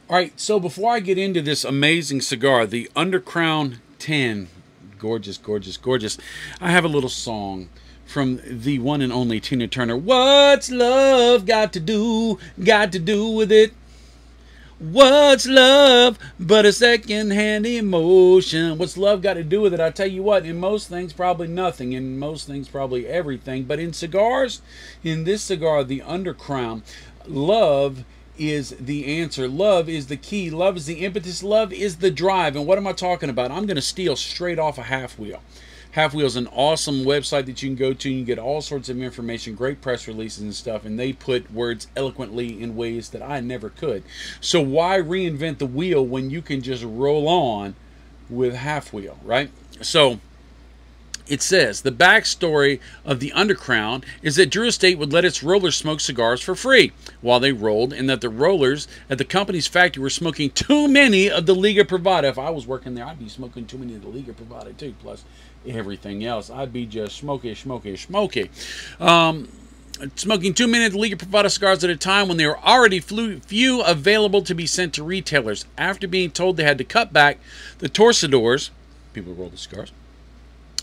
All right, so before I get into this amazing cigar, the Undercrown 10, gorgeous, gorgeous, gorgeous, I have a little song from the one and only Tina Turner. What's love got to do with it? What's love but a second-hand emotion? What's love got to do with it? I tell you what, in most things, probably nothing. In most things, probably everything. But in cigars, in this cigar, the Undercrown, love is the answer. Love is the key. Love is the impetus. Love is the drive. And what am I talking about? I'm going to steal straight off a Half Wheel. Half Wheel is an awesome website that you can go to. You can get all sorts of information, great press releases and stuff, and they put words eloquently in ways that I never could. So why reinvent the wheel when you can just roll on with Half Wheel, right? So it says, the backstory of the Undercrown is that Drew Estate would let its rollers smoke cigars for free while they rolled, and that the rollers at the company's factory were smoking too many of the Liga Privada. If I was working there, I'd be smoking too many of the Liga Privada too, plus everything else. I'd be just smoky. Smoking too many of the Liga Privada cigars at a time when there were already few available to be sent to retailers. After being told they had to cut back, the torcedores, people who roll the cigars,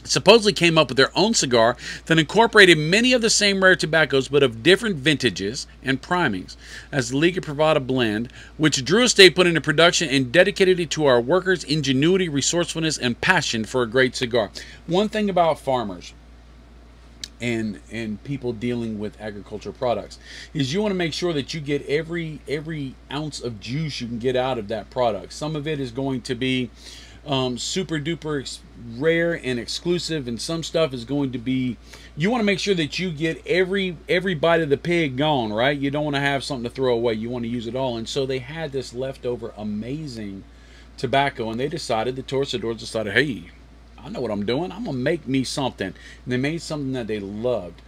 supposedly came up with their own cigar that incorporated many of the same rare tobaccos but of different vintages and primings as the Liga Privada blend, which Drew Estate put into production and dedicated it to our workers' ingenuity, resourcefulness, and passion for a great cigar. One thing about farmers and people dealing with agricultural products is you want to make sure that you get every ounce of juice you can get out of that product. Some of it is going to be super duper rare and exclusive, and some stuff is going to be, you want to make sure that you get every bite of the pig gone, right? You don't want to have something to throw away. You want to use it all. And so they had this leftover amazing tobacco, and they decided, the torcedores decided, hey, I know what I'm doing. I'm gonna make me something. And they made something that they loved,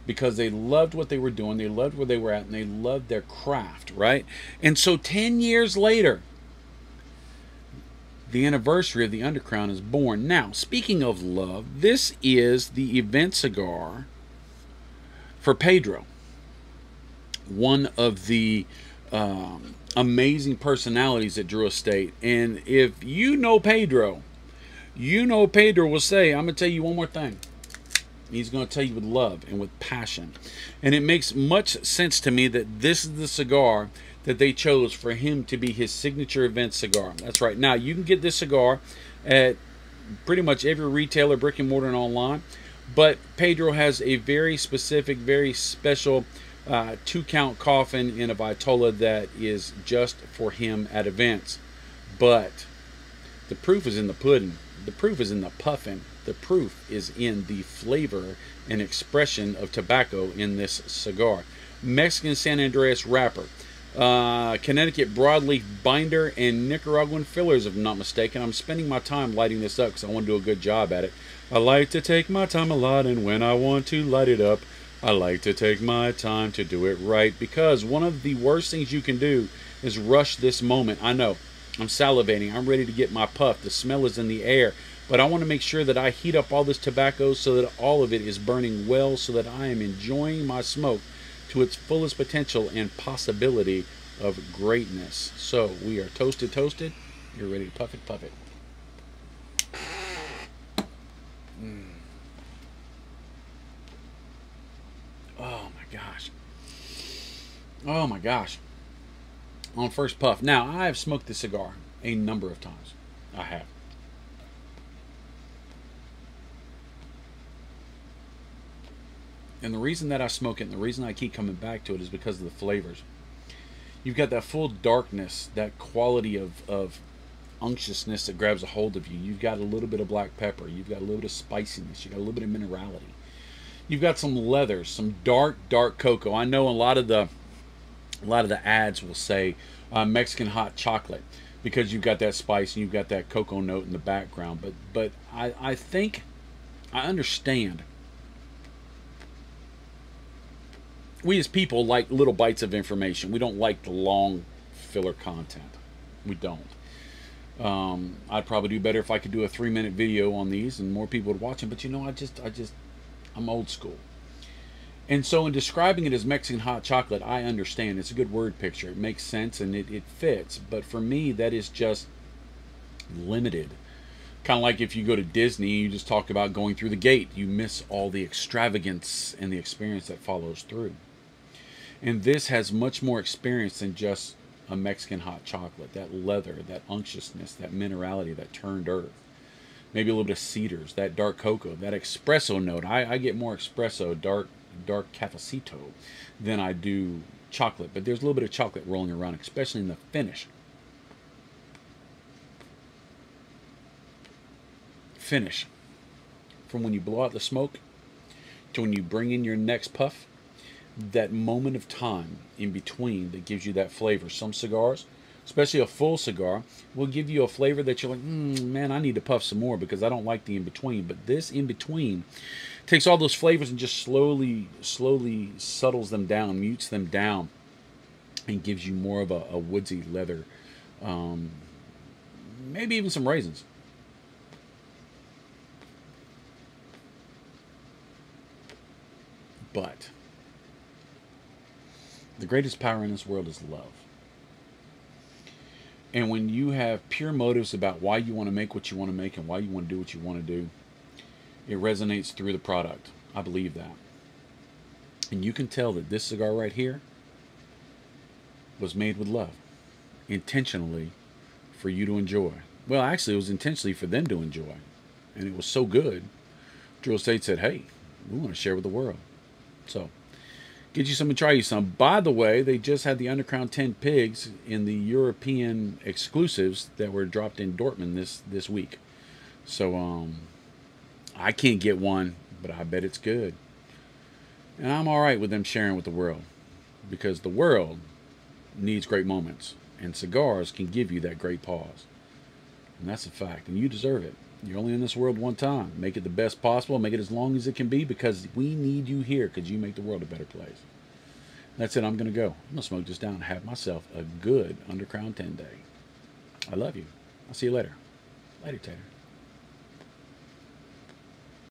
because they loved what they were doing, they loved where they were at, and they loved their craft, right? And so 10 years later, the anniversary of the Undercrown is born. Now, speaking of love, this is the event cigar for Pedro, one of the amazing personalities at Drew Estate. And if you know Pedro, you know Pedro will say, I'm going to tell you one more thing. He's going to tell you with love and with passion. And it makes much sense to me that this is the cigar that they chose for him to be his signature event cigar. That's right. Now, you can get this cigar at pretty much every retailer, brick and mortar and online, but Pedro has a very specific, very special 2-count coffin in a Vitola that is just for him at events. But the proof is in the pudding. The proof is in the puffing. The proof is in the flavor and expression of tobacco in this cigar. Mexican San Andreas wrapper, Connecticut broadleaf binder, and Nicaraguan fillers, if I'm not mistaken. I'm spending my time lighting this up because I want to do a good job at it. I like to take my time a lot, and when I want to light it up, I like to take my time to do it right, because one of the worst things you can do is rush this moment. I know, I'm salivating, I'm ready to get my puff, the smell is in the air, but I want to make sure that I heat up all this tobacco so that all of it is burning well, so that I am enjoying my smoke to its fullest potential and possibility of greatness. So we are toasted. You're ready to puff it. Oh my gosh. On first puff. Now, I have smoked this cigar a number of times. I have. And the reason that I smoke it, and the reason I keep coming back to it, is because of the flavors. You've got that full darkness, that quality of unctuousness that grabs a hold of you. You've got a little bit of black pepper. You've got a little bit of spiciness. You've got a little bit of minerality. You've got some leather, some dark cocoa. I know a lot of the ads will say Mexican hot chocolate, because you've got that spice and you've got that cocoa note in the background. But I think I understand. We as people like little bites of information. We don't like the long filler content. We don't. I'd probably do better if I could do a 3-minute video on these and more people would watch them. But you know, I'm old school. And so in describing it as Mexican hot chocolate, I understand. It's a good word picture. It makes sense and it fits. But for me, that is just limited. Kind of like if you go to Disney, you just talk about going through the gate. You miss all the extravagance and the experience that follows through. And this has much more experience than just a Mexican hot chocolate. That leather, that unctuousness, that minerality, that turned earth. Maybe a little bit of cedars, that dark cocoa, that espresso note. I get more espresso, dark cafecito, than I do chocolate. But there's a little bit of chocolate rolling around, especially in the finish. Finish. From when you blow out the smoke to when you bring in your next puff, that moment of time in between that gives you that flavor. Some cigars, especially a full cigar, will give you a flavor that you're like, man, I need to puff some more because I don't like the in-between. But this in-between takes all those flavors and just slowly settles them down, mutes them down, and gives you more of a woodsy leather, maybe even some raisins. But the greatest power in this world is love. And when you have pure motives about why you want to make what you want to make and why you want to do what you want to do, it resonates through the product. I believe that. And you can tell that this cigar right here was made with love, intentionally for you to enjoy. Well, actually, it was intentionally for them to enjoy. And it was so good, Drill State said, hey, we want to share with the world. So, get you some and try you some. By the way, they just had the Undercrown 10 pigs in the European exclusives that were dropped in Dortmund this week. So, I can't get one, but I bet it's good. And I'm all right with them sharing with the world, because the world needs great moments, and cigars can give you that great pause. And that's a fact, and you deserve it. You're only in this world one time. Make it the best possible. Make it as long as it can be, because we need you here, because you make the world a better place. That's it. I'm going to go. I'm going to smoke this down and have myself a good Undercrown 10 day. I love you. I'll see you later. Later, Tater.